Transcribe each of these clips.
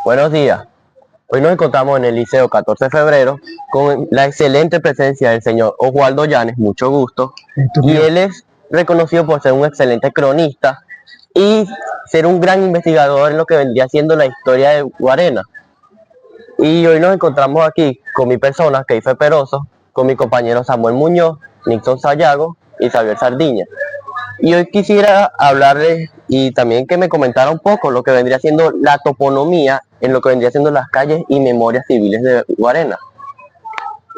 Buenos días. Hoy nos encontramos en el Liceo 14 de Febrero con la excelente presencia del señor Oswaldo Llanes, mucho gusto. Y él es reconocido por ser un excelente cronista y ser un gran investigador en lo que vendría siendo la historia de Guarena. Y hoy nos encontramos aquí con mi persona, Keife Peroso, con mi compañero Samuel Muñoz, Nixon Sayago y Xavier Sardiña. Y hoy quisiera hablarles y también que me comentara un poco lo que vendría siendo la toponomía en lo que vendría siendo las calles y memorias civiles de Guarena.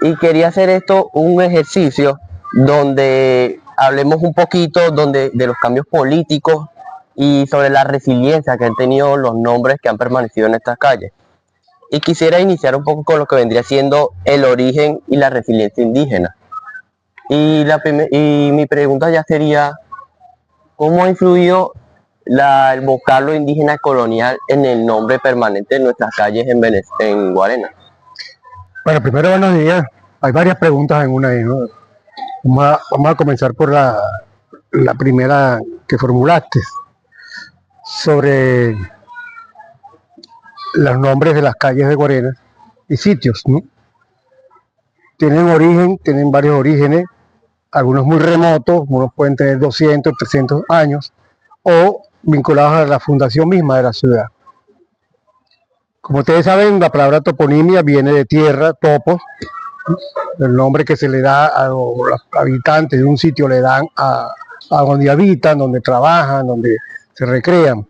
Y quería hacer esto un ejercicio donde hablemos un poquito de los cambios políticos y sobre la resiliencia que han tenido los nombres que han permanecido en estas calles. Y quisiera iniciar un poco con lo que vendría siendo el origen y la resiliencia indígena. Y mi pregunta ya sería, ¿cómo ha influido el vocablo indígena colonial en el nombre permanente de nuestras calles en Guarena? Bueno, primero buenos días. Hay varias preguntas en una ahí, ¿no? Vamos a comenzar por la primera que formulaste sobre los nombres de las calles de Guarena y sitios, ¿no? Tienen varios orígenes, algunos muy remotos, unos pueden tener 200, 300 años, o vinculados a la fundación misma de la ciudad. Como ustedes saben, la palabra toponimia viene de tierra, topos, el nombre que se le da a los habitantes de un sitio, le dan a donde habitan, donde trabajan, donde se recrean.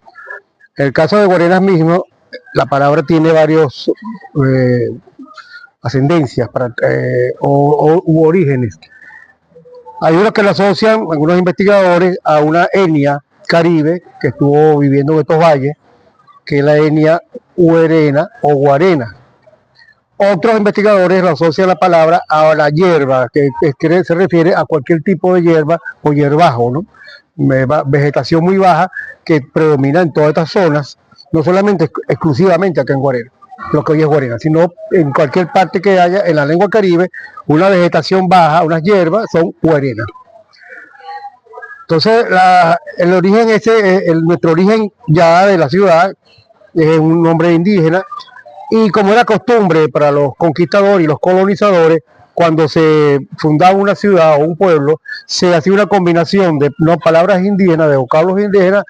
En el caso de Guarenas mismo, la palabra tiene varios ascendencias u orígenes. Hay unos que lo asocian, algunos investigadores, a una etnia caribe que estuvo viviendo en estos valles, que es la etnia huerena o guarena. Otros investigadores lo asocian la palabra a la hierba, que se refiere a cualquier tipo de hierba o hierbajo, ¿no? Vegetación muy baja que predomina en todas estas zonas, no solamente exclusivamente acá en Guarena, lo que hoy es Guarena, sino en cualquier parte que haya en la lengua caribe, una vegetación baja, unas hierbas, son guarenas. Entonces, el origen nuestro origen ya de la ciudad es un nombre indígena, y como era costumbre para los conquistadores y los colonizadores, cuando se fundaba una ciudad o un pueblo, se hacía una combinación de palabras indígenas, de vocablos indígenas,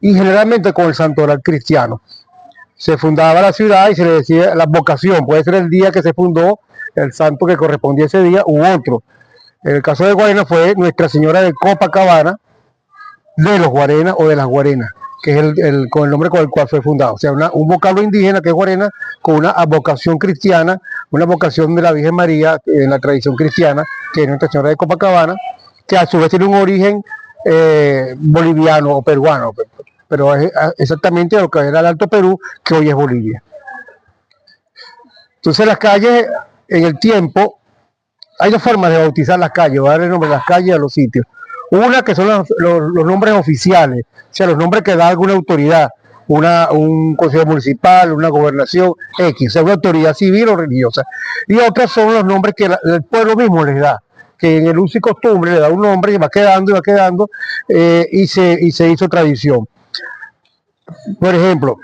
y generalmente con el santoral cristiano. Se fundaba la ciudad y se le decía la vocación, puede ser el día que se fundó, el santo que correspondía ese día u otro. En el caso de Guarena fue Nuestra Señora de Copacabana, de los Guarenas o de las Guarenas, que es con el nombre con el cual fue fundado. O sea, un vocablo indígena que es Guarena, con una vocación cristiana, una vocación de la Virgen María en la tradición cristiana, que es Nuestra Señora de Copacabana, que a su vez tiene un origen boliviano o peruano, pero es exactamente lo que era el Alto Perú, que hoy es Bolivia. Entonces las calles, en el tiempo, hay dos formas de bautizar las calles, o darle nombre a las calles y a los sitios. Una que son los nombres oficiales, o sea, los nombres que da alguna autoridad, un consejo municipal, una gobernación X, o sea, una autoridad civil o religiosa. Y otras son los nombres que el pueblo mismo les da, que en el uso y costumbre le da un nombre y va quedando, y se hizo tradición. Por ejemplo,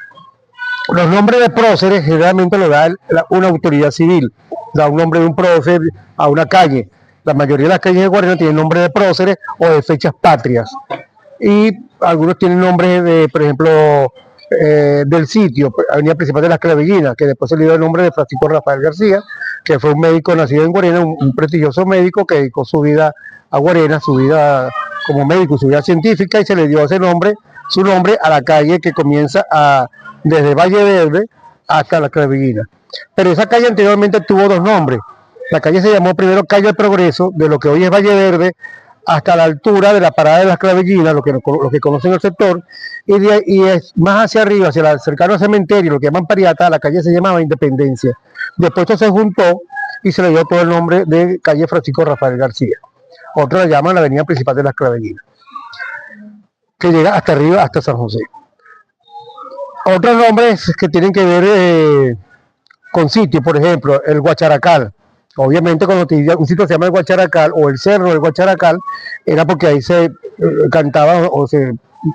los nombres de próceres generalmente lo da una autoridad civil, da un nombre de un prócer a una calle. La mayoría de las calles de Guarena tienen nombre de próceres o de fechas patrias. Y algunos tienen nombres de, por ejemplo, del sitio, Avenida Principal de las Clavellinas, que después se le dio el nombre de Francisco Rafael García, que fue un médico nacido en Guarena, un prestigioso médico que dedicó su vida a Guarena, su vida como médico, su vida científica, y se le dio su nombre a la calle que comienza desde Valle Verde hasta la Clavillina. Pero esa calle anteriormente tuvo dos nombres. La calle se llamó primero Calle del Progreso, de lo que hoy es Valle Verde, hasta la altura de la parada de las Clavellinas, lo que conocen el sector, y es más hacia arriba, cercano al cementerio, lo que llaman Pariata, la calle se llamaba Independencia. Después esto se juntó y se le dio todo el nombre de calle Francisco Rafael García. Otros la llaman la avenida principal de las Clavellinas, que llega hasta arriba, hasta San José. Otros nombres que tienen que ver con sitios, por ejemplo, el Guacharacal, Obviamente cuando un sitio se llama el Guacharacal o el Cerro del Guacharacal, era porque ahí se cantaban o se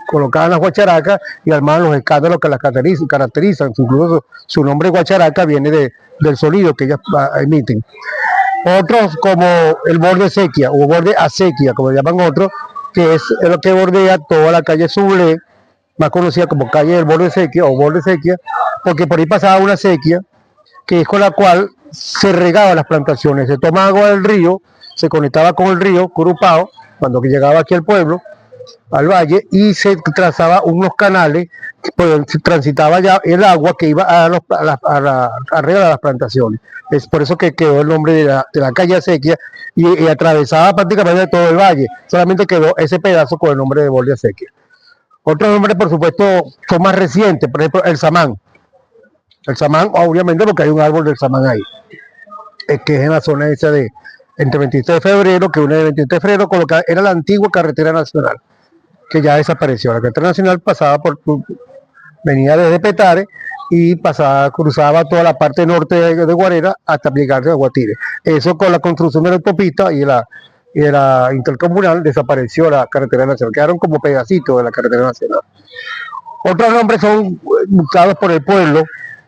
colocaban las guacharacas y armaban los escándalos que las caracterizan. Incluso su nombre Guacharaca viene del sonido que ellas emiten. Otros como el borde sequía o borde acequia, como le llaman otros, que es lo que bordea toda la calle Sublé, más conocida como calle del borde sequía o borde sequía, porque por ahí pasaba una sequía que es con la cual se regaban las plantaciones, se tomaba agua del río, se conectaba con el río Curupao, cuando llegaba aquí al pueblo, al valle, y se trazaba unos canales, pues transitaba ya el agua que iba a regar las plantaciones. Es por eso que quedó el nombre de la calle Acequia y atravesaba prácticamente todo el valle, solamente quedó ese pedazo con el nombre de borde Acequia. Otros nombres, por supuesto, son más recientes, por ejemplo, el Samán. El Samán, obviamente, porque hay un árbol del Samán ahí, que es en la zona esa de entre 23 de febrero, que une de 23 de febrero con lo que era la antigua carretera nacional, que ya desapareció. La carretera nacional venía desde Petare y cruzaba toda la parte norte de Guarera hasta llegarse a Guatire. Eso con la construcción de la autopista y de la intercomunal desapareció la carretera nacional, quedaron como pedacitos de la carretera nacional. Otros nombres son usados por el pueblo,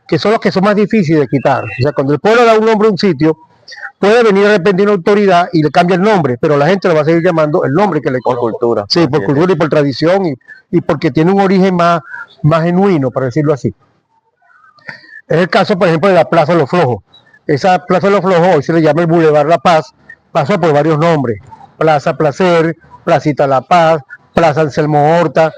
que son los que son más difíciles de quitar. O sea, cuando el pueblo da un nombre a un sitio, puede venir de repente una autoridad y le cambia el nombre, pero la gente lo va a seguir llamando el nombre que le Por cultura. Sí, por cultura y por tradición y porque tiene un origen más genuino, para decirlo así. Es el caso, por ejemplo, de la Plaza de los Flojos. Esa Plaza de los Flojos hoy se le llama el Boulevard La Paz, pasó por varios nombres. Plaza Placer, Placita La Paz, Plaza Anselmo Horta.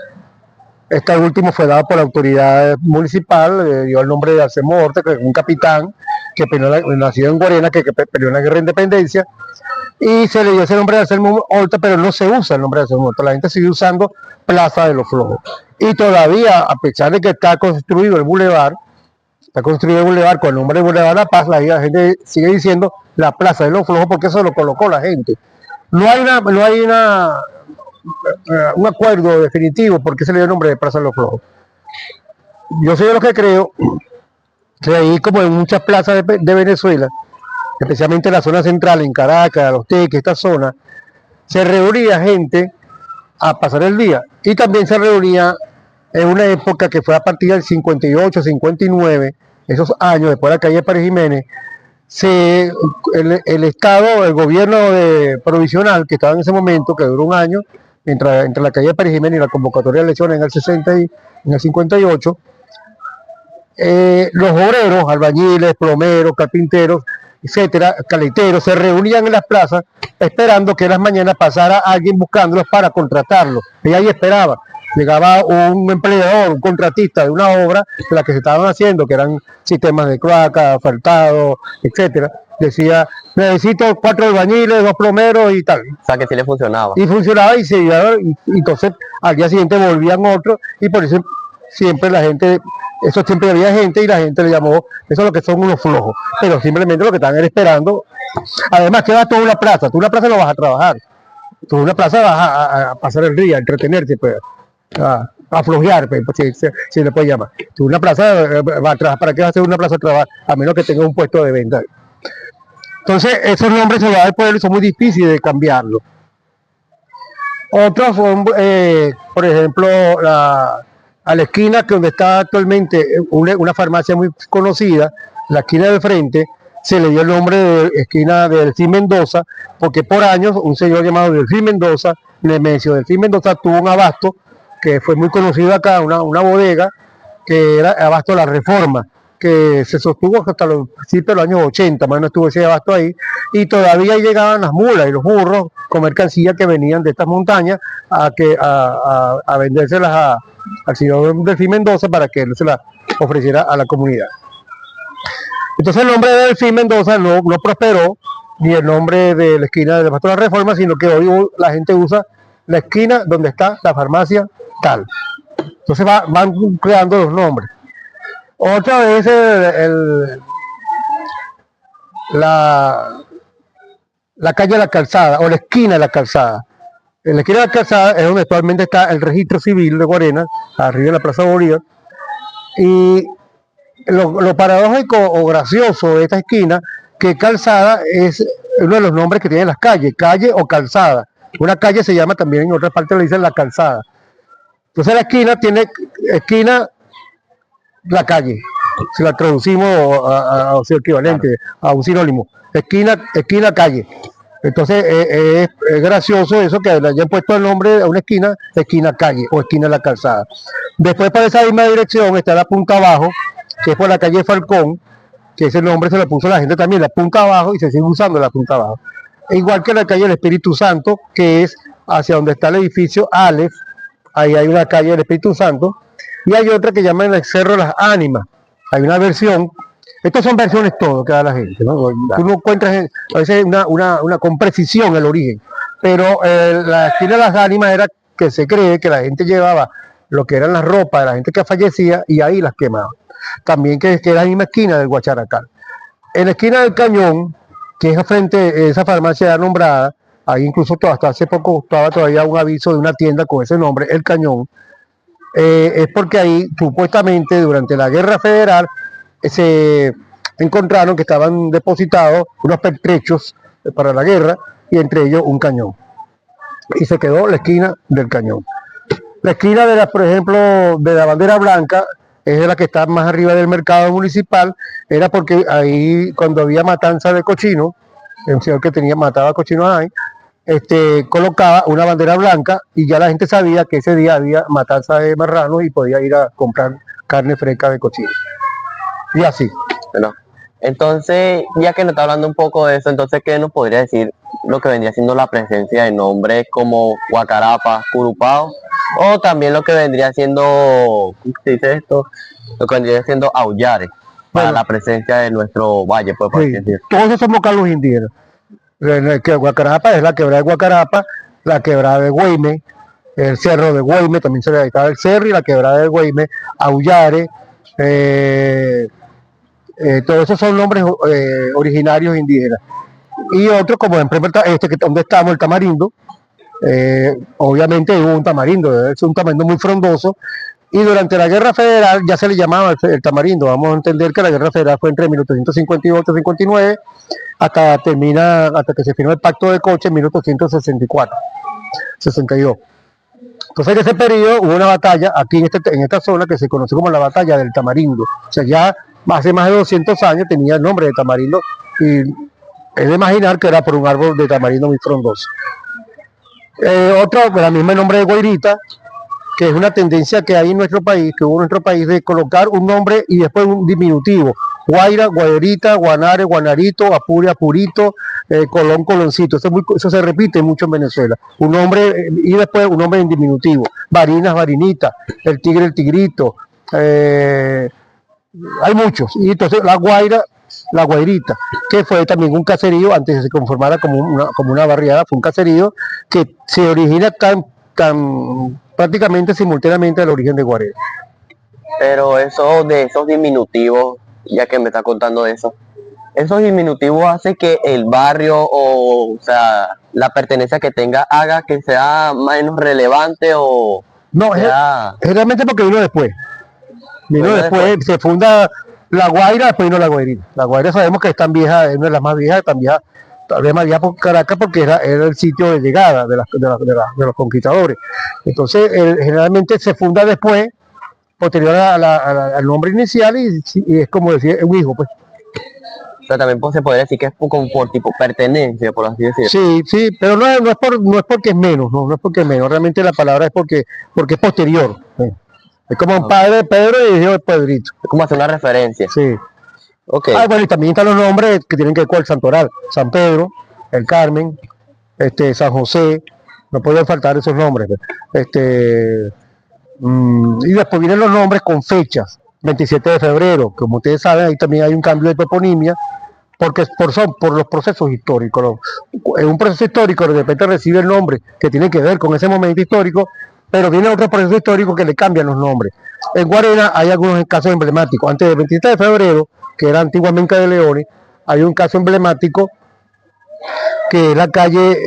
Este último fue dado por la autoridad municipal, dio el nombre de Anselmo Horta, que es un capitán que nació en Guarena, que peleó en la guerra de independencia, y se le dio ese nombre de Anselmo Horta, pero no se usa el nombre de Anselmo Horta, la gente sigue usando Plaza de los Flojos. Y todavía, a pesar de que está construido el bulevar con el nombre de Boulevard La Paz, la gente sigue diciendo la Plaza de los Flojos porque eso lo colocó la gente. No hay un acuerdo definitivo porque se le dio el nombre de Plaza de los Flojos. Yo soy de los que creo que ahí, como en muchas plazas de Venezuela, especialmente en la zona central, en Caracas, Los Teques, esta zona, se reunía gente a pasar el día y también se reunía en una época que fue a partir del 58, 59, esos años después de la calle Pérez Jiménez, el Estado, el gobierno provisional que estaba en ese momento, que duró un año, entre la calle Pérez Jiménez y la convocatoria de elecciones en el 60 y en el 58, los obreros, albañiles, plomeros, carpinteros, etcétera, caleteros, se reunían en las plazas esperando que en las mañanas pasara alguien buscándolos para contratarlos. Y ahí esperaba. Llegaba un empleador, un contratista de una obra de la que se estaban haciendo, que eran sistemas de cloaca, asfaltado, etcétera. Decía, necesito 4 albañiles, 2 plomeros y tal. O sea, que sí le funcionaba. Y funcionaba y entonces al día siguiente volvían otros y por eso siempre la gente, eso siempre había gente y la gente le llamó, eso es lo que son unos flojos. Pero simplemente lo que estaban era esperando. Además, que vas toda una plaza, tú una plaza no vas a trabajar. Tú una plaza vas a pasar el día, a entretenerte, pues. A flojear, pues, si le puede llamar. Tú una plaza va a trabajar, ¿para qué va a hacer una plaza de trabajo? A menos que tenga un puesto de venta. Entonces, esos nombres se del pueblo son muy difíciles de cambiarlo. Otros son, por ejemplo, a la esquina que donde está actualmente una farmacia muy conocida, la esquina de frente, se le dio el nombre de esquina de Delfín Mendoza, porque por años un señor llamado Delfín Mendoza, Nemesio Delfín Mendoza, tuvo un abasto que fue muy conocido acá, una bodega, que era Abasto La Reforma, que se sostuvo hasta los principios de los años 80, más o menos estuvo ese abasto ahí, y todavía llegaban las mulas y los burros con mercancía que venían de estas montañas a vendérselas al señor Delfín Mendoza para que él se las ofreciera a la comunidad. Entonces el nombre de Delfín Mendoza no prosperó, ni el nombre de la esquina de Abasto La Reforma, sino que hoy la gente usa la esquina donde está la farmacia tal. Entonces van creando los nombres. Otra vez la calle de la Calzada o la esquina de la Calzada. En la esquina de la Calzada es donde actualmente está el registro civil de Guarena, arriba de la Plaza Bolívar. Y lo paradójico o gracioso de esta esquina, que calzada es uno de los nombres que tienen las calles, calle o calzada. Una calle se llama también, en otras partes le dicen la calzada. Entonces la esquina tiene esquina, la calle, si la traducimos a su equivalente, a un sinónimo. Esquina, calle. Entonces es gracioso eso que le hayan puesto el nombre a una esquina calle o esquina la calzada. Después para esa misma dirección está la punta abajo, que es por la calle Falcón, que ese nombre se lo puso la gente también, la punta abajo, y se sigue usando la punta abajo. E igual que la calle del Espíritu Santo, que es hacia donde está el edificio Aleph, ahí hay una calle del Espíritu Santo, y hay otra que llaman el Cerro de las Ánimas. Hay una versión, estas son versiones todo que da la gente, ¿no? Tú no encuentras a veces con precisión el origen, pero la esquina de las ánimas era que se cree que la gente llevaba lo que eran las ropas de la gente que fallecía y ahí las quemaba. También que es la misma esquina del Guacharacal. En la esquina del Cañón, que es frente a esa farmacia nombrada, ahí incluso hasta hace poco estaba todavía un aviso de una tienda con ese nombre, El Cañón, es porque ahí supuestamente durante la Guerra Federal se encontraron que estaban depositados unos pertrechos para la guerra y entre ellos un cañón. Y se quedó la esquina del Cañón. La esquina de por ejemplo, de la Bandera Blanca es la que está más arriba del mercado municipal, era porque ahí cuando había matanza de cochino, el señor que mataba cochinos ahí, colocaba una bandera blanca y ya la gente sabía que ese día había matanza de marranos y podía ir a comprar carne fresca de cochino. Y así. Bueno, entonces, ya que nos está hablando un poco de eso, entonces, ¿qué nos podría decir lo que vendría siendo la presencia de nombres como Guacarapa, Curupao, o también lo que vendría siendo, ¿cómo se dice esto? Lo que vendría siendo Aullares, para la presencia de nuestro valle, pues, por así decir. Todos somos carlos indígenas. Que Guacarapa es la quebrada de Guacarapa, la quebrada de Güeime, el cerro de Güeime, también se le dedicaba el cerro y la quebrada de Güeime, Aullares, todos esos son nombres originarios indígenas. Y otros, como en donde estamos, el Tamarindo, obviamente hubo un tamarindo, es un tamarindo muy frondoso, y durante la Guerra Federal ya se le llamaba el tamarindo. Vamos a entender que la Guerra Federal fue entre 1858 y 59, hasta que se firmó el Pacto de Coche en 1864, 62. Entonces en ese periodo hubo una batalla aquí en esta zona que se conoce como la Batalla del Tamarindo. O sea, ya hace más de 200 años tenía el nombre de Tamarindo y es de imaginar que era por un árbol de tamarindo muy frondoso. Otro, con el mismo nombre de Guairita, que es una tendencia que hay en nuestro país, que hubo en nuestro país, de colocar un nombre y después un diminutivo. Guaira, Guairita, Guanare, Guanarito, Apure, Apurito, Colón, Coloncito. Eso se repite mucho en Venezuela. Un nombre y después un nombre en diminutivo. Varinas, Varinita, el Tigre, el Tigrito. Hay muchos. Y entonces la Guaira, la Guairita, que fue también un caserío, antes de se conformara como una barriada, fue un caserío que se origina prácticamente simultáneamente al origen de Guarera. Pero eso de esos diminutivos, ya que me está contando eso, esos diminutivos hace que el barrio o sea, la pertenencia que tenga haga que sea menos relevante o no, sea... generalmente porque vino después. Vino después, se funda la Guaira, después vino la Guairita. La Guaira sabemos que es tan vieja, es una de las más viejas, tan vieja, tal vez más vieja por Caracas porque era el sitio de llegada de los conquistadores. Entonces, generalmente se funda después, posterior al nombre inicial y es como decir, un hijo, pues. Pero también se podría decir que es como por tipo pertenencia, por así decirlo. Sí, pero no es porque es menos, no es porque es menos, realmente la palabra es porque es posterior. ¿Sí? Es como un padre de Pedro y hijo de Pedrito. Es como hacer una referencia. Sí. Okay. Bueno, y también están los nombres que tienen que ver con el santoral. San Pedro, el Carmen, San José, no pueden faltar esos nombres. Y después vienen los nombres con fechas. 27 de febrero, como ustedes saben, ahí también hay un cambio de toponimia, porque por los procesos históricos. En un proceso histórico de repente recibe el nombre que tiene que ver con ese momento histórico, pero viene otro proceso histórico que le cambian los nombres. En Guarena hay algunos casos emblemáticos. Antes del 27 de febrero, que era antiguamente de Leones, hay un caso emblemático que es la calle,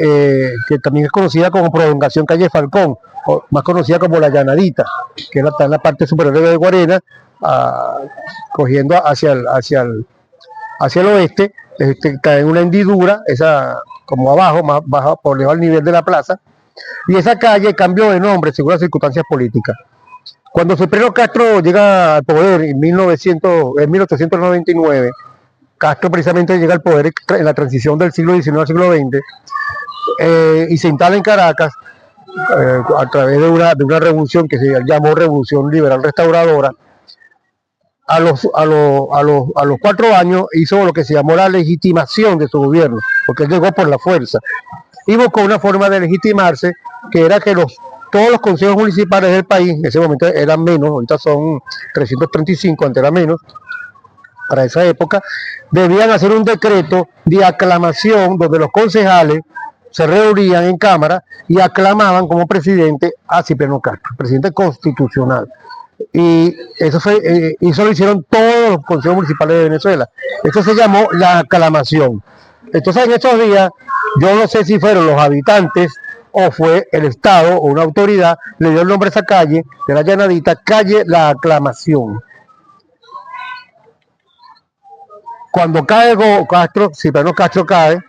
que también es conocida como prolongación calle Falcón, o más conocida como la Llanadita, que está en la parte superior de Guarena, cogiendo hacia el oeste, cae en una hendidura, esa como abajo, más baja, por debajo del nivel de la plaza, y esa calle cambió de nombre según las circunstancias políticas. Cuando Cipriano Castro llega al poder en 1899, Castro precisamente llega al poder en la transición del siglo XIX al siglo XX, y se instala en Caracas a través de una revolución que se llamó Revolución Liberal Restauradora. A los 4 años hizo lo que se llamó la legitimación de su gobierno, porque él llegó por la fuerza y buscó una forma de legitimarse, que era que todos los consejos municipales del país, en ese momento eran menos, ahorita son 335, antes era menos, para esa época, debían hacer un decreto de aclamación donde los concejales se reunían en Cámara y aclamaban como presidente a Cipriano Castro, presidente constitucional. Y eso lo hicieron todos los consejos municipales de Venezuela. Esto se llamó la aclamación. Entonces en estos días, yo no sé si fueron los habitantes o fue el Estado o una autoridad, le dio el nombre a esa calle, de la llanadita, calle La Aclamación. Cuando cae Castro, Cipriano Castro cae,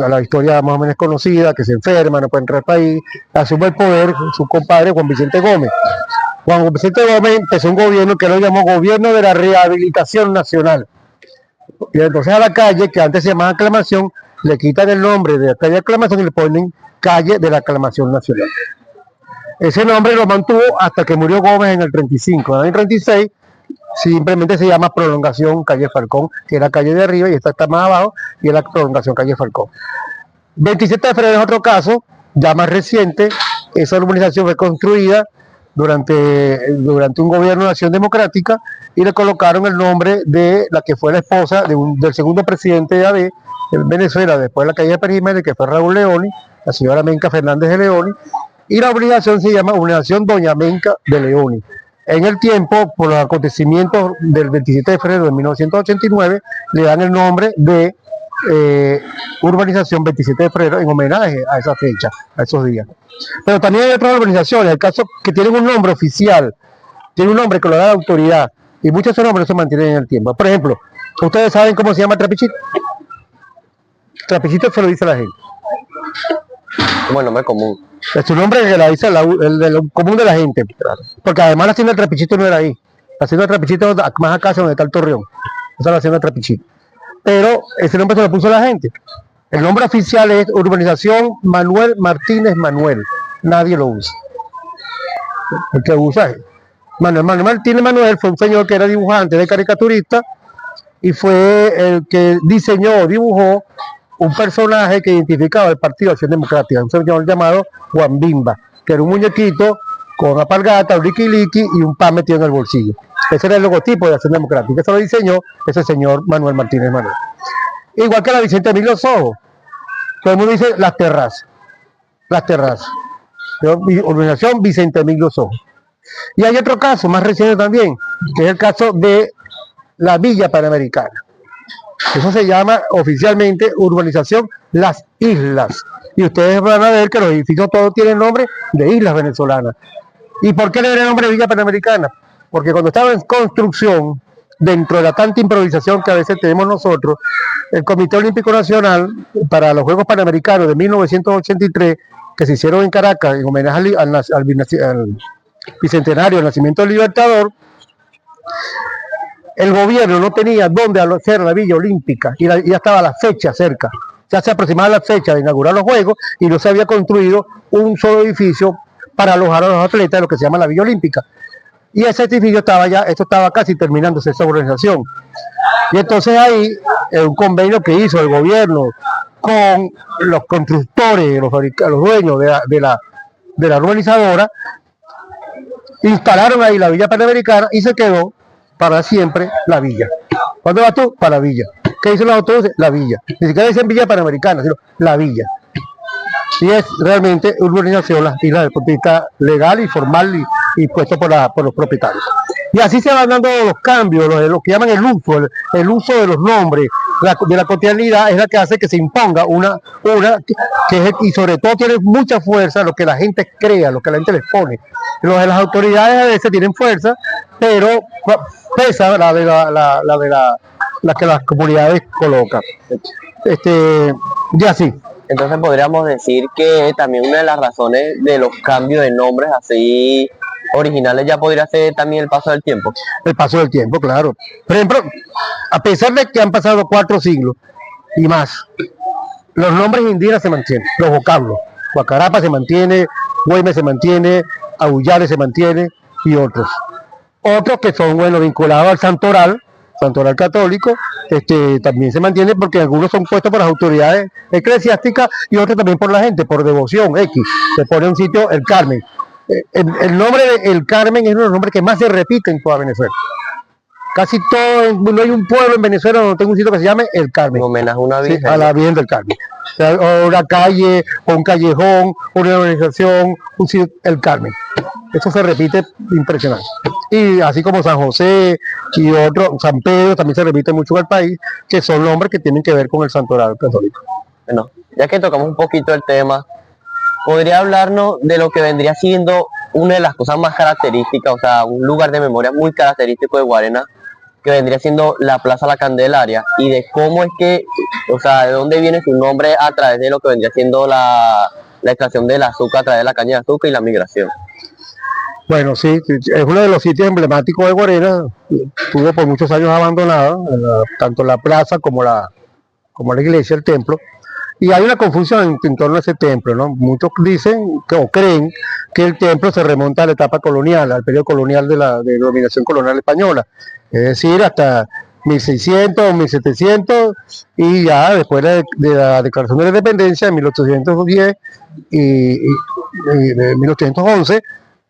la historia más o menos conocida, que se enferma, no puede entrar al país, asume el poder su compadre Juan Vicente Gómez. Juan Vicente Gómez empezó un gobierno que lo llamó Gobierno de la Rehabilitación Nacional. Y entonces a la calle, que antes se llamaba Aclamación, le quitan el nombre de la calle Aclamación y le ponen Calle de la Aclamación Nacional. Ese nombre lo mantuvo hasta que murió Gómez en el 35. En el 36 simplemente se llama Prolongación Calle Falcón, que era calle de arriba y esta está más abajo, y es la Prolongación Calle Falcón. 27 de febrero es otro caso, ya más reciente. Esa urbanización fue construida durante un gobierno de Acción Democrática y le colocaron el nombre de la que fue la esposa del segundo presidente de AD en Venezuela, después de la caída de Pérez Jiménez, que fue Raúl Leoni, la señora Menca Fernández de Leoni, y la urbanización se llama Urbanización Doña Menca de Leoni. En el tiempo, por los acontecimientos del 27 de febrero de 1989, le dan el nombre de Urbanización 27 de febrero en homenaje a esa fecha, a esos días. Pero también hay otras urbanizaciones, el caso que tienen un nombre oficial, tiene un nombre que lo da la autoridad, y muchos de esos nombres se mantienen en el tiempo. Por ejemplo, ¿ustedes saben cómo se llama Trapichito? Trapichito se lo dice la gente. Como el nombre común. Es su nombre que la dice el común de la gente. Porque además la hacienda del Trapichito no era ahí. La hacienda del Trapichito más acá donde está el Torreón. Esa es la hacienda del Trapichito. Pero ese nombre se lo puso la gente. El nombre oficial es Urbanización Manuel Martínez Manuel. Nadie lo usa. El que usa es Manuel Martínez Manuel. Fue un señor que era dibujante de caricaturista y fue el que diseñó, dibujó un personaje que identificaba el Partido Acción Democrática, un señor llamado Juan Bimba, que era un muñequito con alpargata, un liqui y un pan metido en el bolsillo. Ese era el logotipo de Acción Democrática. Eso lo diseñó ese señor Manuel Martínez Manuel. Igual que la Vicente Emilio Sojo. Todo el mundo dice las terrazas. Las terrazas. Urbanización Vicente Emilio Sojo. Y hay otro caso más reciente también, que es el caso de la Villa Panamericana. Eso se llama oficialmente Urbanización Las Islas. Y ustedes van a ver que los edificios todos tienen nombre de islas venezolanas. ¿Y por qué le da el nombre de Villa Panamericana? Porque cuando estaba en construcción, dentro de la tanta improvisación que a veces tenemos nosotros, el Comité Olímpico Nacional, para los Juegos Panamericanos de 1983, que se hicieron en Caracas, en homenaje al bicentenario del nacimiento del Libertador, el gobierno no tenía dónde hacer la Villa Olímpica y ya estaba la fecha cerca. Ya se aproximaba la fecha de inaugurar los Juegos y no se había construido un solo edificio para alojar a los atletas de lo que se llama la Villa Olímpica. Y ese edificio esto estaba casi terminándose esa organización. Y entonces ahí, un convenio que hizo el gobierno con los constructores, los dueños de la urbanizadora, instalaron ahí la Villa Panamericana y se quedó para siempre la villa. ¿Cuándo vas tú? Para la villa. ¿Qué dicen los autobuses? La villa. Ni siquiera dicen Villa Panamericana, sino la villa. Y es realmente urbanización las islas desde el punto de vista legal y formal y puesto por los propietarios. Y así se van dando los cambios, lo que llaman el uso de los nombres, de la cotidianidad es la que hace que se imponga una que es, y sobre todo tiene mucha fuerza lo que la gente crea, lo que la gente les pone. Las autoridades a veces tienen fuerza, pero pesa la de las que las comunidades colocan. Ya sí. Entonces podríamos decir que también una de las razones de los cambios de nombres así originales ya podría ser también el paso del tiempo. El paso del tiempo, claro. Por ejemplo, a pesar de que han pasado 4 siglos y más, los nombres indígenas se mantienen, los vocablos. Guacarapa se mantiene, Güeme se mantiene, Aullare se mantiene y otros. Otros que son, bueno, vinculados al santoral católico, también se mantiene porque algunos son puestos por las autoridades eclesiásticas y otros también por la gente, por devoción X. Se pone un sitio El Carmen. El nombre de El Carmen es uno de los nombres que más se repite en toda Venezuela. Casi todo, no hay un pueblo en Venezuela donde tenga un sitio que se llame El Carmen. En homenaje a una virgen. Sí, a la Virgen del Carmen. O una calle, o un callejón, una organización, un sitio, El Carmen. Eso se repite impresionante. Y así como San José y otro, San Pedro también se repite mucho en el país, que son nombres que tienen que ver con el santoral católico. Bueno, ya que tocamos un poquito el tema, ¿podría hablarnos de lo que vendría siendo una de las cosas más características, o sea, un lugar de memoria muy característico de Guarena, que vendría siendo la Plaza La Candelaria, y de cómo es que, o sea, de dónde viene su nombre a través de lo que vendría siendo la extracción del azúcar a través de la caña de azúcar y la migración? Bueno, sí, es uno de los sitios emblemáticos de Guarena, estuvo por muchos años abandonado, tanto la plaza como la iglesia, el templo, y hay una confusión en torno a ese templo, ¿no? Muchos dicen o creen que el templo se remonta a la etapa colonial, al periodo colonial de la dominación colonial española, es decir, hasta 1600 o 1700, y ya después de la declaración de la independencia en 1810 y 1811,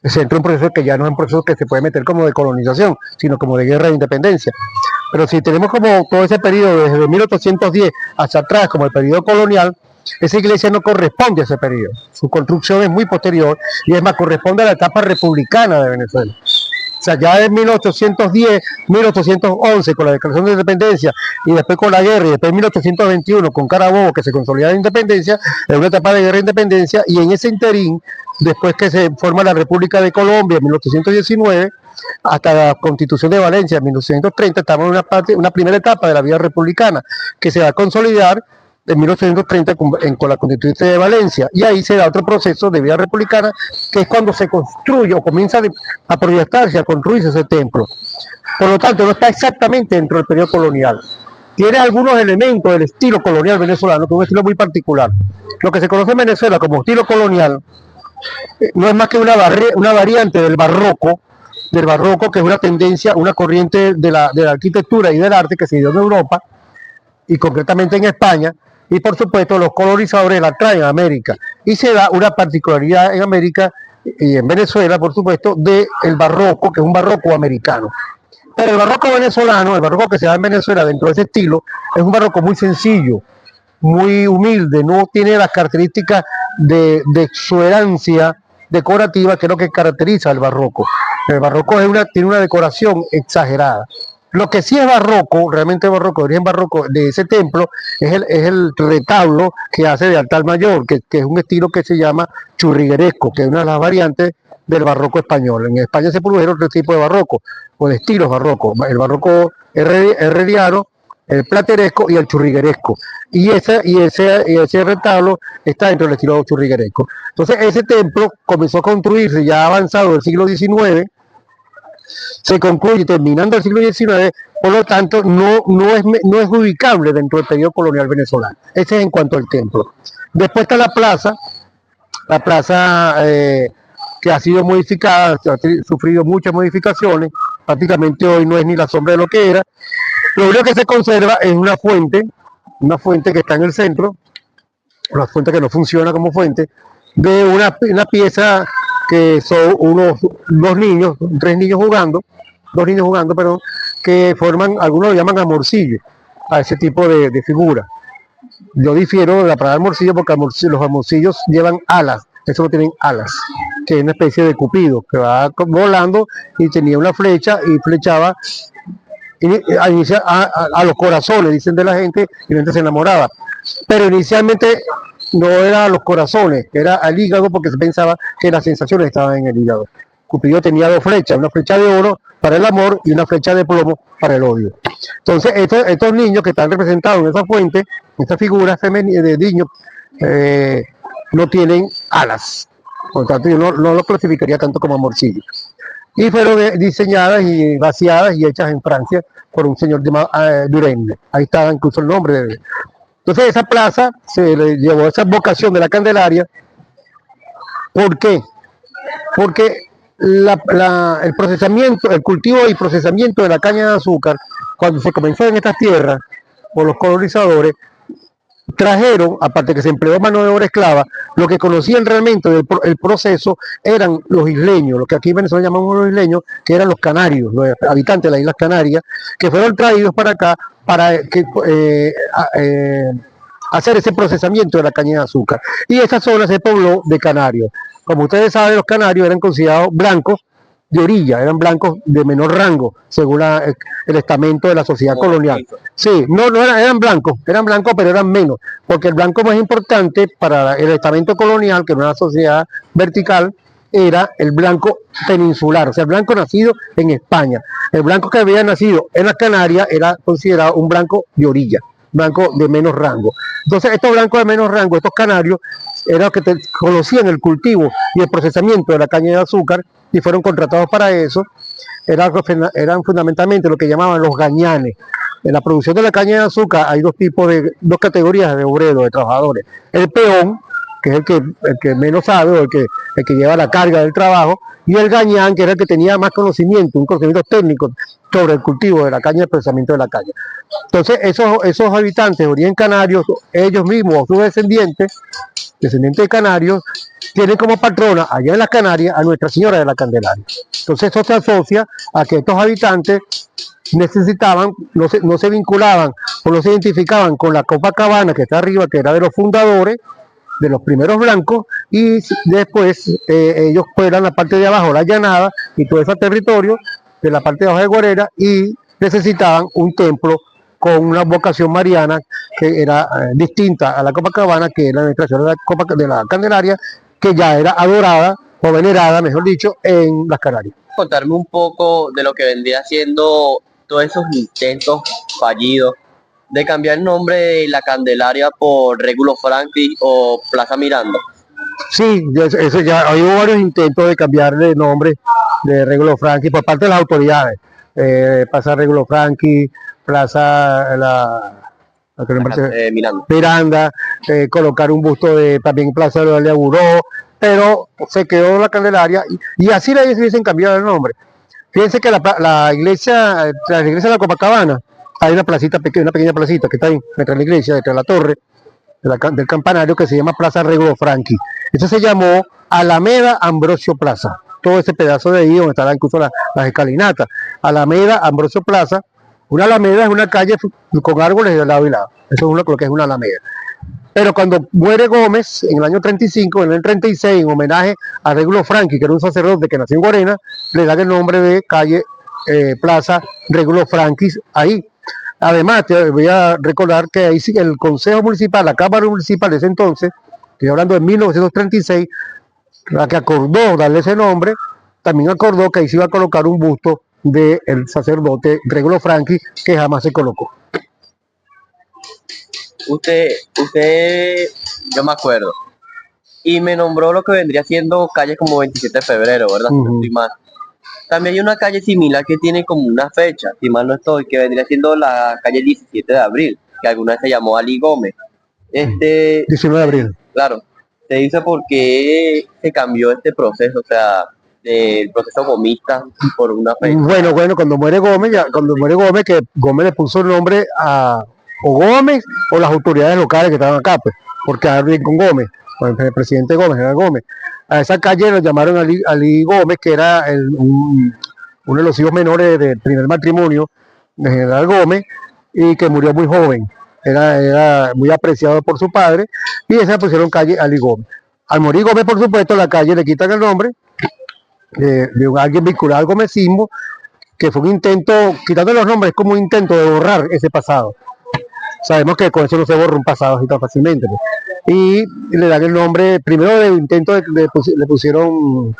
se entra un proceso que ya no es un proceso que se puede meter como de colonización, sino como de guerra de independencia. Pero si tenemos como todo ese periodo desde 1810 hacia atrás como el periodo colonial, esa iglesia no corresponde a ese periodo. Su construcción es muy posterior y es más, corresponde a la etapa republicana de Venezuela. O sea, ya en 1810, 1811 con la declaración de independencia y después con la guerra y después en 1821 con Carabobo que se consolida la independencia, es una etapa de guerra de independencia y en ese interín, después que se forma la República de Colombia en 1819, hasta la Constitución de Valencia en 1930, estamos en una primera etapa de la vida republicana que se va a consolidar en 1830 con la Constitución de Valencia, y ahí se da otro proceso de vida republicana, que es cuando se construye o comienza a proyectarse, a construirse ese templo. Por lo tanto, no está exactamente dentro del periodo colonial. Tiene algunos elementos del estilo colonial venezolano, que es un estilo muy particular. Lo que se conoce en Venezuela como estilo colonial no es más que una variante del barroco, que es una tendencia, una corriente de la arquitectura y del arte que se dio en Europa, y concretamente en España, y por supuesto los colonizadores la traen a América. Y se da una particularidad en América y en Venezuela, por supuesto, del barroco, que es un barroco americano. Pero el barroco venezolano, el barroco que se da en Venezuela dentro de ese estilo, es un barroco muy sencillo, muy humilde, no tiene las características de exuberancia decorativa que es lo que caracteriza al barroco. El barroco tiene una decoración exagerada. Lo que sí es barroco, realmente barroco, de origen barroco de ese templo, es el retablo que hace de altar mayor, que es un estilo que se llama churrigueresco, que es una de las variantes del barroco español. En España se produjeron otro tipo de barroco, o de estilos barrocos, el barroco herreriano, el plateresco y el churrigueresco. Y ese retablo está dentro del estilo churrigueresco. Entonces ese templo comenzó a construirse ya avanzado del siglo XIX, se concluye terminando el siglo XIX, por lo tanto no es ubicable dentro del periodo colonial venezolano. Ese es en cuanto al templo. Después está la plaza que ha sido modificada, ha sufrido muchas modificaciones, prácticamente hoy no es ni la sombra de lo que era. Lo único que se conserva es una fuente que está en el centro, una fuente que no funciona como fuente, de una pieza que son tres niños jugando, que forman, algunos lo llaman amorcillo, a ese tipo de figura. Yo difiero de la palabra amorcillo porque los amorcillos llevan alas, eso no tienen alas, que es una especie de cupido que va volando y tenía una flecha y flechaba a los corazones, dicen de la gente, y la gente se enamoraba. Pero inicialmente no era a los corazones, era al hígado porque se pensaba que las sensaciones estaban en el hígado. Cupido tenía 2 flechas, una flecha de oro para el amor y una flecha de plomo para el odio. Entonces, estos niños que están representados en esa fuente, en esta figura de niños, no tienen alas. Por tanto, yo no lo clasificaría tanto como amorcillo. Y fueron diseñadas y vaciadas y hechas en Francia por un señor llamado Durenne. Ahí estaba incluso el nombre. Entonces, esa plaza se le llevó esa vocación de la Candelaria. ¿Por qué? Porque el procesamiento, el cultivo y procesamiento de la caña de azúcar, cuando se comenzó en estas tierras por los colonizadores, trajeron, aparte que se empleó mano de obra esclava, lo que conocían realmente el proceso eran los isleños, lo que aquí en Venezuela llamamos los isleños, que eran los canarios, los habitantes de las Islas Canarias, que fueron traídos para acá para hacer ese procesamiento de la caña de azúcar. Y esa zona se pobló de canarios. Como ustedes saben, los canarios eran considerados blancos de orilla, eran blancos de menor rango, según el estamento de la sociedad colonial. Sí, no eran blancos, pero eran menos, porque el blanco más importante para el estamento colonial, que no era una sociedad vertical, era el blanco peninsular, o sea, el blanco nacido en España. El blanco que había nacido en las Canarias era considerado un blanco de orilla, blanco de menos rango. Entonces, estos blancos de menos rango, estos canarios, eran los que conocían el cultivo y el procesamiento de la caña de azúcar y fueron contratados para eso. Eran fundamentalmente lo que llamaban los gañanes. En la producción de la caña de azúcar hay dos categorías de obreros, de trabajadores. El peón, que es el que menos sabe, o el que lleva la carga del trabajo, y el gañán, que era el que tenía más conocimiento, un conocimiento técnico sobre el cultivo de la caña y el procesamiento de la caña. Entonces, esos habitantes de origen canario, ellos mismos o sus descendientes de canarios, tienen como patrona allá en las Canarias a Nuestra Señora de la Candelaria. Entonces, eso se asocia a que estos habitantes necesitaban, no se vinculaban o no se identificaban con la Copacabana que está arriba, que era de los fundadores, de los primeros blancos, y después ellos fueran la parte de abajo, la llanada y todo ese territorio de la parte de abajo de Guarera, y necesitaban un templo con una vocación mariana que era distinta a la Copacabana, que era la administración de la Candelaria, que ya era adorada o venerada, mejor dicho, en las Canarias. Contarme un poco de lo que vendría siendo todos esos intentos fallidos de cambiar el nombre de la Candelaria por Regulo Franchi o Plaza Miranda. Sí, eso ya hubo varios intentos de cambiarle el nombre de Regulo Franchi por parte de las autoridades. Plaza Regulo Franchi, Plaza Miranda, colocar un busto de Plaza de Aburó, pero se quedó la Candelaria y así le hubiesen cambiado el nombre. Fíjense que la iglesia de la Copacabana, hay una placita pequeña, una pequeña placita que está ahí, detrás de la iglesia, detrás de la torre del campanario, que se llama Plaza Regulo Franchi. Eso se llamó Alameda Ambrosio Plaza. Todo ese pedazo de ahí donde estarán incluso las escalinatas. Alameda Ambrosio Plaza. Una alameda es una calle con árboles de lado y lado. Eso es lo que es una alameda. Pero cuando muere Gómez, en el año 35, en el 36, en homenaje a Regulo Franchi, que era un sacerdote que nació en Guarena, le dan el nombre de calle Plaza Regulo Franchi ahí. Además, te voy a recordar que ahí sí, el Consejo Municipal, la Cámara Municipal de ese entonces, estoy hablando de 1936, la que acordó darle ese nombre, también acordó que ahí se iba a colocar un busto del sacerdote Regulo Franchi, que jamás se colocó. Usted, yo me acuerdo, y me nombró lo que vendría siendo calles como 27 de febrero, ¿verdad? No estoy mal. También hay una calle similar que tiene como una fecha, si mal no estoy, que vendría siendo la calle 17 de abril, que alguna vez se llamó Ali Gómez. 19 de abril. Claro, se dice por qué se cambió este proceso, o sea, del proceso gomista por una fecha. Bueno, cuando muere Gómez, que Gómez le puso el nombre a o Gómez o las autoridades locales que estaban acá, pues, porque quedar bien con Gómez, con el presidente Gómez, era Gómez. A esa calle lo llamaron Ali Gómez, que era uno de los hijos menores del primer matrimonio de General Gómez, y que murió muy joven. Era muy apreciado por su padre, y esa pusieron calle Ali Gómez. Al morir Gómez, por supuesto, la calle le quitan el nombre de alguien vinculado al gomecismo, que fue un intento, quitando los nombres, como un intento de borrar ese pasado. Sabemos que con eso no se borra un pasado así tan fácilmente, pues. Y le dan el nombre, primero de intento le pusieron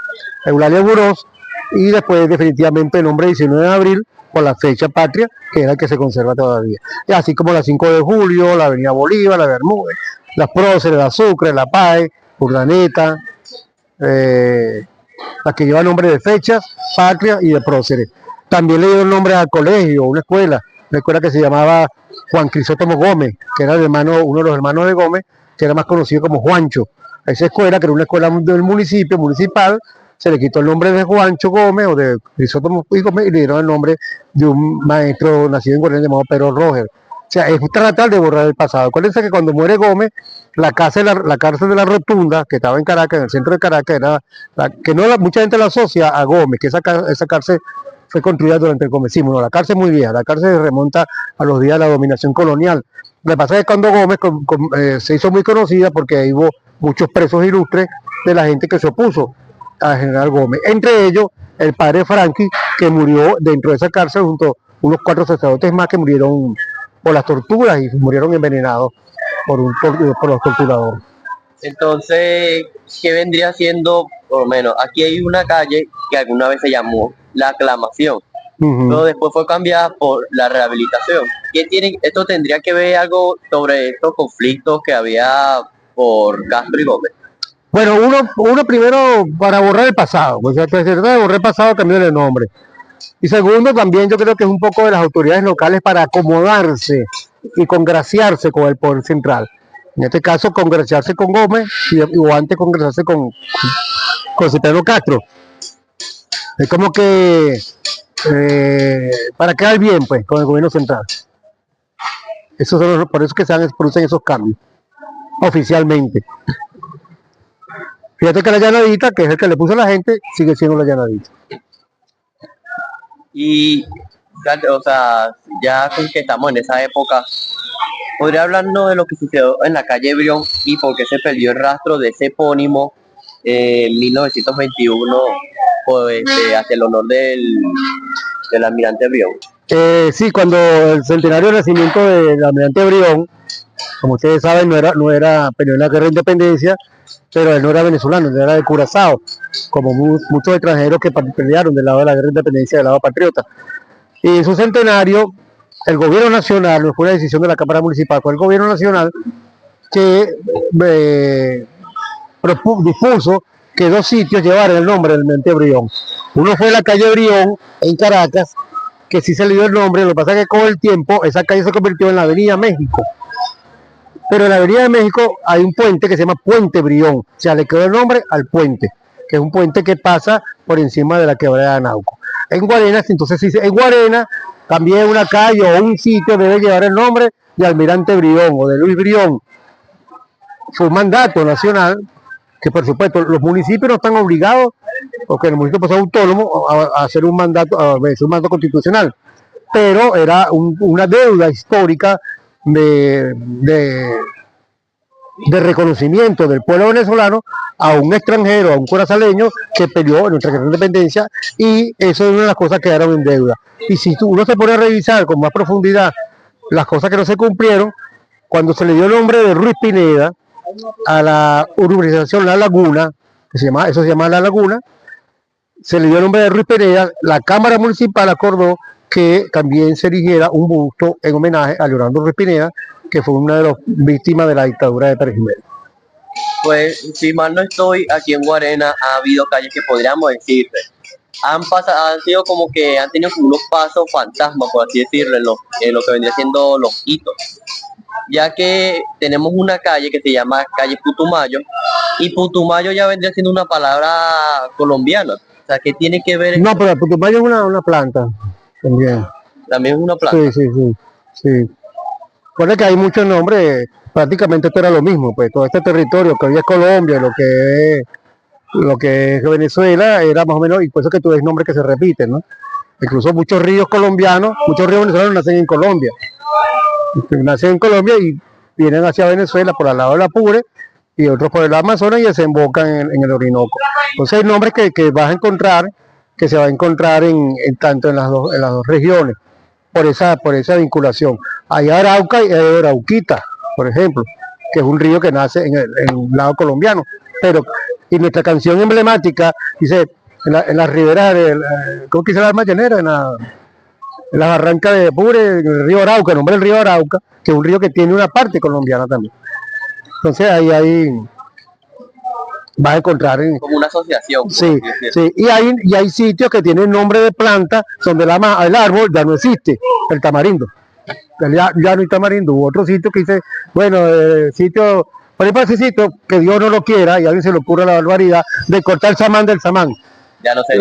Eulalia Burós, y después definitivamente el nombre 19 de abril por la fecha patria, que era el que se conserva todavía. Y así como la 5 de julio, la Avenida Bolívar, la Bermúdez, las Próceres, la Sucre, la PAE, Urdaneta, las que llevan nombre de fechas, patria y de próceres. También le dieron nombre al colegio, una escuela que se llamaba Juan Crisóstomo Gómez, que era uno de los hermanos de Gómez, que era más conocido como Juancho. A esa escuela, que era una escuela del municipio, municipal, se le quitó el nombre de Juancho Gómez o de Crisóstomo Gómez y le dieron el nombre de un maestro nacido en Guardia llamado Pedro Roger. O sea, es tratar de borrar el pasado. Acuérdense que cuando muere Gómez, la cárcel de la Rotunda, que estaba en Caracas, en el centro de Caracas, era que mucha gente la asocia a Gómez, que esa cárcel fue construida durante el gomecismo. No, la cárcel es muy vieja, la cárcel se remonta a los días de la dominación colonial. Lo que pasa es que cuando Gómez se hizo muy conocida porque ahí hubo muchos presos ilustres de la gente que se opuso al general Gómez. Entre ellos, el padre Franqui, que murió dentro de esa cárcel junto a unos 4 sacerdotes más que murieron por las torturas y murieron envenenados por los torturadores. Entonces, ¿qué vendría siendo, por lo menos, aquí hay una calle que alguna vez se llamó La Aclamación, pero después fue cambiada por La Rehabilitación? ¿Esto tendría que ver algo sobre estos conflictos que había por Castro y Gómez? Bueno, uno primero para borrar el pasado, pues se trata de borrar el pasado, cambiar el nombre. Y segundo, también yo creo que es un poco de las autoridades locales para acomodarse y congraciarse con el poder central. En este caso, congraciarse con Gómez o antes congraciarse con Cipriano Castro. Es como que para quedar bien pues con el gobierno central. Por eso que se producen esos cambios oficialmente. Fíjate que la llanadita, que es el que le puso a la gente, sigue siendo la llanadita. Y, o sea, ya que estamos en esa época, ¿podría hablarnos de lo que sucedió en la calle Brión y por qué se perdió el rastro de ese epónimo en 1921 pues, hacia el honor del almirante Brión? Sí, cuando el centenario de nacimiento del almirante Brión, como ustedes saben, no era peleó en la guerra de independencia, pero él no era venezolano, él era de Curazao, como muchos extranjeros que pelearon del lado de la guerra de independencia, del lado patriota. Y en su centenario, el gobierno nacional, no fue una decisión de la Cámara Municipal, fue el gobierno nacional que dispuso que 2 sitios llevaran el nombre del almirante Brión. Uno fue la calle Brión, en Caracas, que sí se le dio el nombre, lo que pasa es que con el tiempo esa calle se convirtió en la Avenida México. Pero en la Avenida de México hay un puente que se llama Puente Brión, o sea, le quedó el nombre al puente, que es un puente que pasa por encima de la quebrada de Anauco. En Guarena, entonces se dice, en Guarena también una calle o un sitio debe llevar el nombre de almirante Brión o de Luis Brión. Fue un mandato nacional, que por supuesto los municipios no están obligados, porque el municipio es autónomo, a hacer un mandato constitucional, pero era una deuda histórica de reconocimiento del pueblo venezolano a un extranjero, a un corazaleño que peleó en nuestra guerra de independencia, y eso es una de las cosas que quedaron en deuda. Y si uno se pone a revisar con más profundidad las cosas que no se cumplieron, cuando se le dio el nombre de Ruiz Pineda a la urbanización La Laguna, eso se llama La Laguna, se le dio el nombre de Ruiz Pineda, la Cámara Municipal acordó que también se erigiera un busto en homenaje a Leonardo Ruiz Pineda, que fue una de las víctimas de la dictadura de Pérez Jiménez. Pues, si mal no estoy, aquí en Guarena ha habido calles que podríamos decir han sido como que han tenido como unos pasos fantasmas, por así decirlo, en lo que vendría siendo los hitos, ya que tenemos una calle que se llama calle Putumayo, y Putumayo ya vendría siendo una palabra colombiana. O sea, ¿qué tiene que ver? No, pero Putumayo es una planta también. También es una planta. Sí. Recuerda que hay muchos nombres, prácticamente esto era lo mismo, pues todo este territorio que hoy es Colombia, lo que es Venezuela, era más o menos, y por eso que tú ves nombres que se repiten, ¿no? Incluso muchos ríos colombianos, muchos ríos venezolanos nacen en Colombia. Nacen en Colombia y vienen hacia Venezuela por al lado del Apure, y otros por el Amazonas y desembocan en el Orinoco. Entonces hay nombres que vas a encontrar, que se va a encontrar tanto en las dos regiones, por esa vinculación. Hay Arauca y hay Arauquita, por ejemplo, que es un río que nace en el lado colombiano. Y nuestra canción emblemática dice, en la ribera ¿cómo que se llama llanera? En la barranca de Apure, en el río Arauca, el nombre del río Arauca, que es un río que tiene una parte colombiana también. Entonces ahí vas a encontrar. Como una asociación. Sí, sí. Y hay sitios que tienen nombre de planta donde el árbol ya no existe, el tamarindo. Ya no hay tamarindo. Hubo otro sitio que dice, bueno, sitio, por ejemplo, ese sitio que Dios no lo quiera y a alguien se le ocurre la barbaridad de cortar el samán del samán. Ya no sé.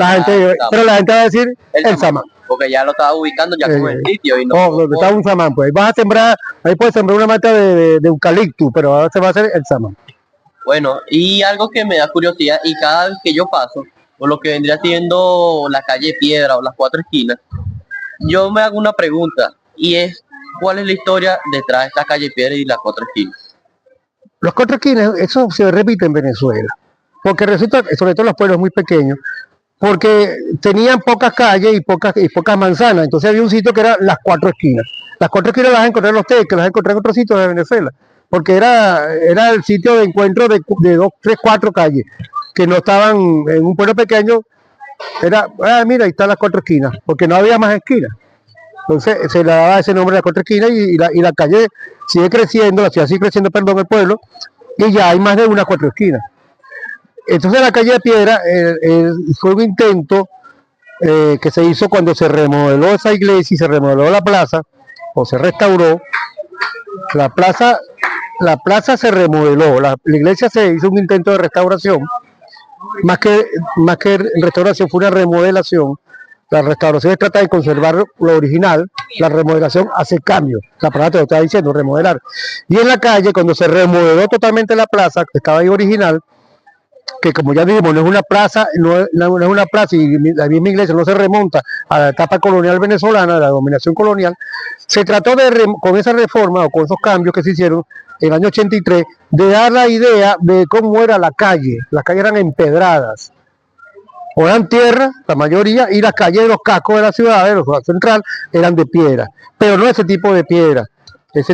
Pero la gente va a decir el samán. Porque ya lo estaba ubicando ya como el sitio y no. Donde está un samán, pues vas a sembrar, ahí puedes sembrar una mata de eucalipto, pero ahora se va a hacer el samán. Bueno, y algo que me da curiosidad, y cada vez que yo paso, por lo que vendría siendo la calle Piedra o las Cuatro Esquinas, yo me hago una pregunta, y es, ¿cuál es la historia detrás de esta calle Piedra y las Cuatro Esquinas? Los Cuatro Esquinas, eso se repite en Venezuela, porque resulta, sobre todo en los pueblos muy pequeños, porque tenían pocas calles y pocas manzanas, entonces había un sitio que era las Cuatro Esquinas. Las Cuatro Esquinas las vas a encontrar en los teques, las vas a encontrar en otros sitios de Venezuela, porque era el sitio de encuentro de 2, 3, 4 calles, que no estaban en un pueblo pequeño, mira, ahí están las Cuatro Esquinas, porque no había más esquinas. Entonces se le daba ese nombre a las Cuatro Esquinas y la calle sigue creciendo, la ciudad sigue creciendo, perdón, el pueblo, y ya hay más de unas Cuatro Esquinas. Entonces la calle de Piedra fue un intento que se hizo cuando se remodeló esa iglesia y se remodeló la plaza, o se restauró. La plaza se remodeló, la iglesia se hizo un intento de restauración, más que restauración, fue una remodelación. La restauración es tratar de conservar lo original, la remodelación hace cambios, la palabra te lo estaba diciendo, remodelar. Y en la calle, cuando se remodeló totalmente la plaza, que estaba ahí original, que como ya dijimos, no es una plaza, no es una plaza, y la misma iglesia no se remonta a la etapa colonial venezolana, a la dominación colonial, se trató con esa reforma o con esos cambios que se hicieron en el año 83, de dar la idea de cómo era la calle. Las calles eran empedradas, o eran tierra, la mayoría, y las calles de los cascos de la ciudad, de la ciudad central, eran de piedra, pero no ese tipo de piedra.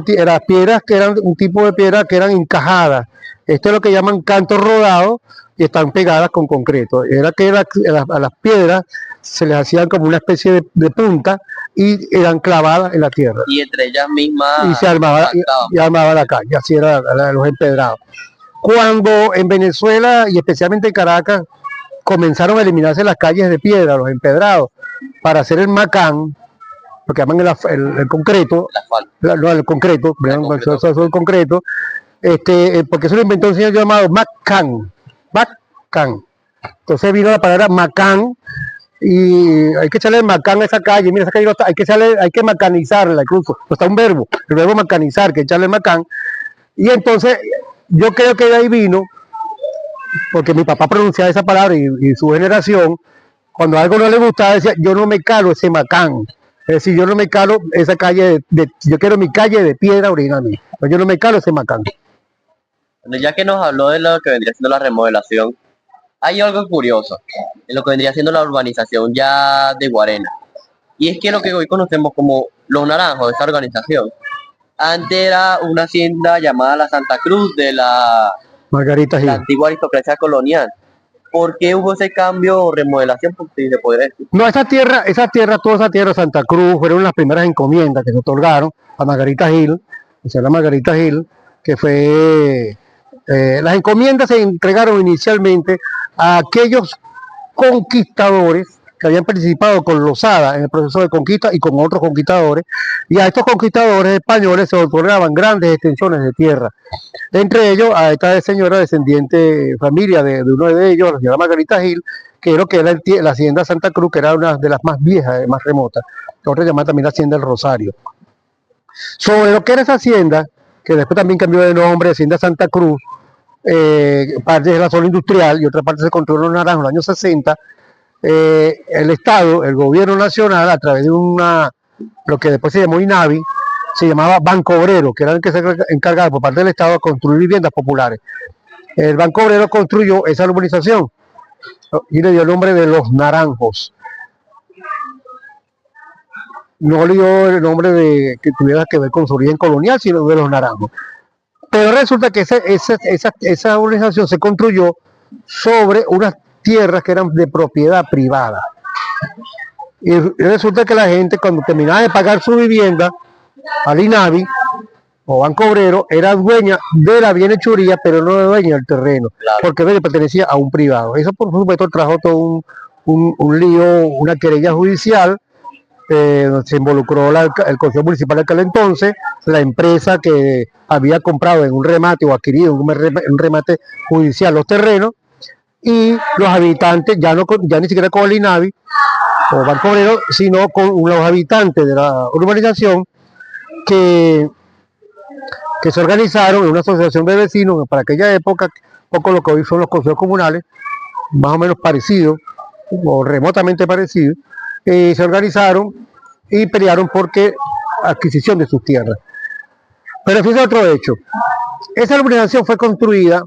Eran piedras que eran un tipo de piedra que eran encajadas. Esto es lo que llaman cantos rodados y están pegadas con concreto. Era que a las piedras se les hacían como una especie de punta y eran clavadas en la tierra. Y entre ellas mismas. Y se armaba la calle, así era los empedrados. Cuando en Venezuela y especialmente en Caracas comenzaron a eliminarse las calles de piedra, los empedrados, para hacer el macán, lo que llaman el concreto, el concreto, el concreto, porque eso lo inventó un señor llamado Macán. Entonces vino la palabra Macán y hay que echarle Macán a esa calle. Mira, esa calle hay que macanizarla, incluso. No está un verbo, el verbo macanizar, que echarle Macán. Y entonces yo creo que de ahí vino, porque mi papá pronunciaba esa palabra y su generación, cuando algo no le gustaba, decía, yo no me calo ese Macán. Es decir, yo no me calo esa calle, yo quiero mi calle de piedra originalmente. Pero yo no me calo ese Macán. Bueno, ya que nos habló de lo que vendría siendo la remodelación, hay algo curioso en lo que vendría siendo la urbanización ya de Guarena. Y es que lo que hoy conocemos como Los Naranjos, esa organización, antes era una hacienda llamada la Santa Cruz de la antigua aristocracia colonial. ¿Por qué hubo ese cambio o remodelación? Si se podría decir. No, toda esa tierra, Santa Cruz, fueron las primeras encomiendas que se otorgaron a Margarita Gil, que fue... las encomiendas se entregaron inicialmente a aquellos conquistadores que habían participado con Lozada en el proceso de conquista y con otros conquistadores, y a estos conquistadores españoles se otorgaban grandes extensiones de tierra. Entre ellos, a esta señora descendiente, familia de uno de ellos, la señora Margarita Gil, que era la hacienda Santa Cruz, que era una de las más viejas, más remotas, que otra llamada también la hacienda del Rosario. Sobre lo que era esa hacienda, que después también cambió de nombre, hacienda Santa Cruz, parte de la zona industrial y otra parte se construyó en Los Naranjos en los años 60, el Estado, el gobierno nacional, a través de lo que después se llamó INAVI, se llamaba Banco Obrero, que era el que se encargaba por parte del Estado de construir viviendas populares. El Banco Obrero construyó esa urbanización y le dio el nombre de Los Naranjos. No le dio el nombre de que tuviera que ver con su origen colonial, sino de Los Naranjos. Pero resulta que esa urbanización se construyó sobre unas tierras que eran de propiedad privada. Y resulta que la gente, cuando terminaba de pagar su vivienda al INAVI o Banco Obrero, era dueña de la bienhechuría, pero no dueña del terreno, Claro. porque le pertenecía a un privado. Eso, por supuesto, trajo todo un lío, una querella judicial. Se involucró el Consejo Municipal de aquel entonces, la empresa que había comprado en un remate o adquirido en un remate judicial los terrenos, y los habitantes, ya ni siquiera con el INAVI o Banco Obrero, sino con los habitantes de la urbanización que se organizaron en una asociación de vecinos para aquella época, poco lo que hoy son los consejos comunales, más o menos parecidos o remotamente parecidos. Se organizaron y pelearon por adquisición de sus tierras. Pero fíjate otro hecho. Esa urbanización fue construida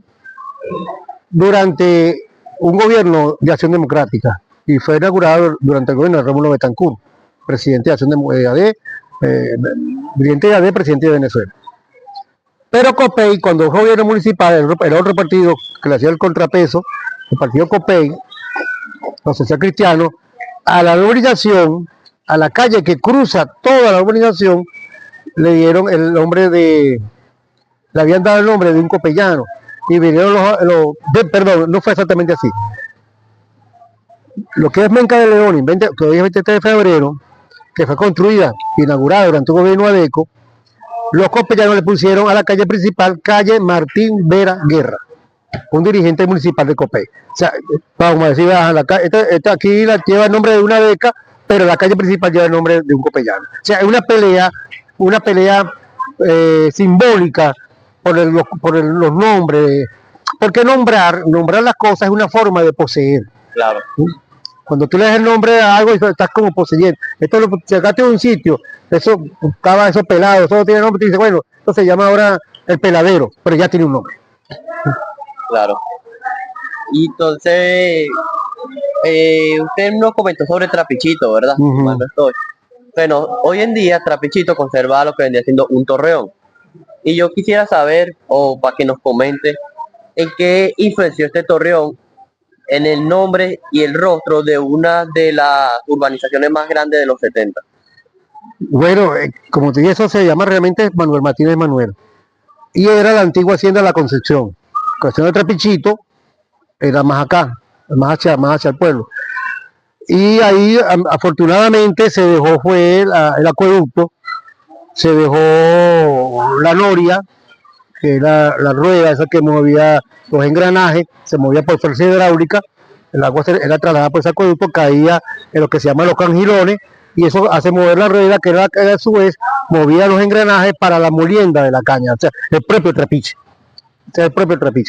durante un gobierno de Acción Democrática y fue inaugurado durante el gobierno de Rómulo Betancourt, presidente de Acción presidente de Venezuela. Pero COPEI, cuando el gobierno municipal, el otro partido que le hacía el contrapeso, el partido COPEI, los social cristianos, a la urbanización, a la calle que cruza toda la urbanización, le dieron el nombre le habían dado el nombre de un copellano. Y vinieron perdón, no fue exactamente así. Lo que es Menca de León, que hoy es 23 de febrero, que fue construida, inaugurada durante un gobierno adeco, los copellanos le pusieron a la calle principal calle Martín Vera Guerra, un dirigente municipal de COPEI. O sea, vamos a decir, aquí lleva el nombre de una beca, pero la calle principal lleva el nombre de un copellano. O sea, es una pelea simbólica por los nombres. Porque nombrar las cosas es una forma de poseer. Claro. Cuando tú le das el nombre a algo, estás como poseyendo. Esto lo sacaste de un sitio, eso estaba eso pelado, eso no tiene nombre, y dice, bueno, esto se llama ahora el peladero, pero ya tiene un nombre. Claro. Y entonces, usted nos comentó sobre Trapichito, ¿verdad? Uh-huh. Bueno, hoy en día Trapichito conserva lo que vendría siendo un torreón. Y yo quisiera saber, o para que nos comente, en qué influenció este torreón en el nombre y el rostro de una de las urbanizaciones más grandes de los 70. Bueno, como te dije, eso se llama realmente Manuel Martínez Manuel. Y era la antigua hacienda de la Concepción. Concepción de Trapichito era más acá, más hacia el pueblo. Y ahí, afortunadamente, se dejó fue el acueducto, se dejó la noria, que era la rueda, esa que movía los engranajes, se movía por fuerza hidráulica, el agua era trasladada por ese acueducto, caía en lo que se llama los cangilones, y eso hace mover la rueda, que era a su vez movía los engranajes para la molienda de la caña, o sea, el propio trapiche,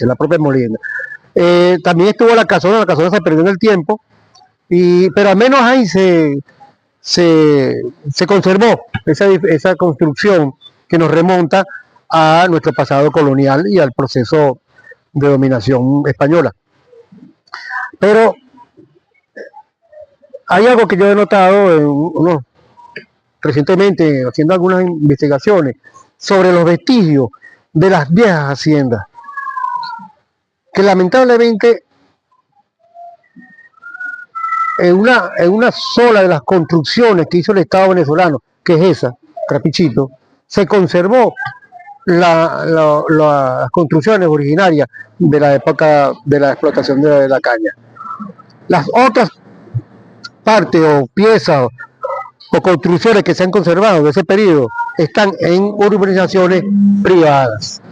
la propia molienda. También estuvo la casona se perdió en el tiempo, pero al menos ahí se conservó esa construcción que nos remonta a nuestro pasado colonial y al proceso de dominación española. Pero hay algo que yo he notado recientemente haciendo algunas investigaciones sobre los vestigios de las viejas haciendas, que lamentablemente en una sola de las construcciones que hizo el Estado venezolano, que es esa, Trapichito, se conservó las construcciones originarias de la época de la explotación de la caña. Las otras partes o piezas o construcciones que se han conservado de ese periodo están en urbanizaciones privadas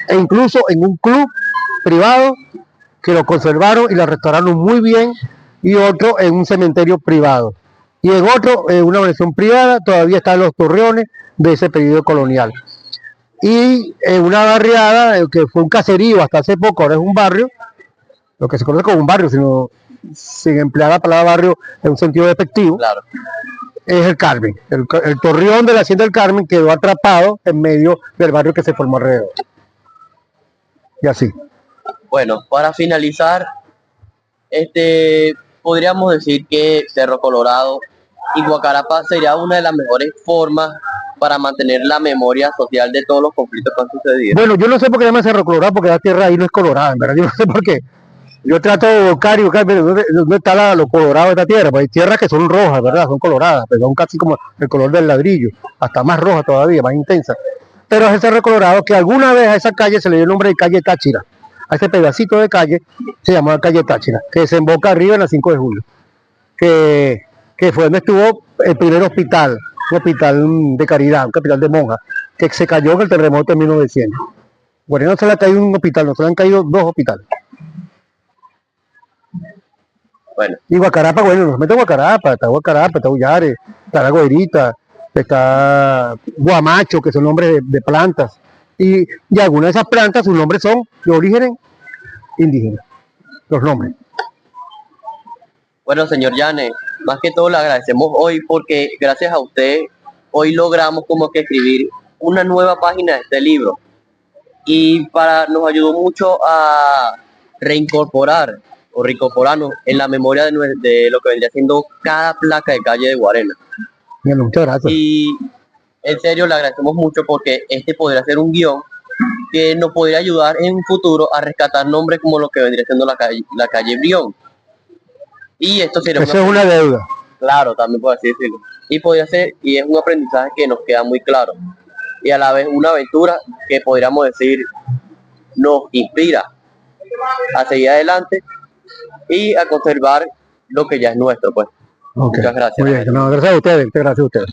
e incluso en un club privado que lo conservaron y lo restauraron muy bien, y otro en un cementerio privado, y en otro, en una urbanización privada, todavía están los torreones de ese periodo colonial. Y en una barriada que fue un caserío hasta hace poco, ahora es un barrio, lo que se conoce como un barrio, sino sin emplear la palabra barrio en un sentido despectivo. Claro. Es el Carmen. El torreón de la hacienda del Carmen quedó atrapado en medio del barrio que se formó alrededor. Y así. Bueno, para finalizar, podríamos decir que Cerro Colorado y Guacarapa sería una de las mejores formas para mantener la memoria social de todos los conflictos que han sucedido. Bueno, yo no sé por qué llama Cerro Colorado, porque la tierra ahí no es colorada, en verdad, yo no sé por qué. Yo trato de buscar, mira, ¿dónde está lo colorado de esta tierra? Pues hay tierras que son rojas, ¿verdad? Son coloradas, pero son casi como el color del ladrillo, hasta más roja todavía, más intensa. Pero es ese recolorado que alguna vez a esa calle se le dio el nombre de calle Táchira. A ese pedacito de calle se llamaba calle Táchira, que se emboca arriba en la 5 de julio, que fue donde estuvo el primer hospital, un hospital de caridad, un hospital de monjas, que se cayó en el terremoto de 1900. Bueno, no se le ha caído un hospital, no se le han caído 2 hospitales. Bueno, Y Guacarapa, bueno, nos mete Guacarapa, está Ullare, está La Guairita, está Guamacho, que son nombres de plantas. Y algunas de esas plantas, sus nombres son de origen indígena, los nombres. bueno, señor Yane, más que todo le agradecemos hoy porque gracias a usted hoy logramos como que escribir una nueva página de este libro y nos ayudó mucho a reincorporar o reincorporarnos en la memoria de lo que vendría siendo cada placa de calle de Guarena. Bueno, muchas gracias. Y en serio le agradecemos mucho porque este podría ser un guión que nos podría ayudar en un futuro a rescatar nombres como lo que vendría siendo la calle Brión. Y esto sería Eso es una deuda. claro, también por así decirlo. Y podría ser, y es un aprendizaje que nos queda muy claro. Y a la vez una aventura que podríamos decir nos inspira a seguir adelante y a conservar lo que ya es nuestro, pues. Okay. Muchas gracias. Muy bien, no, gracias a ustedes, gracias a ustedes.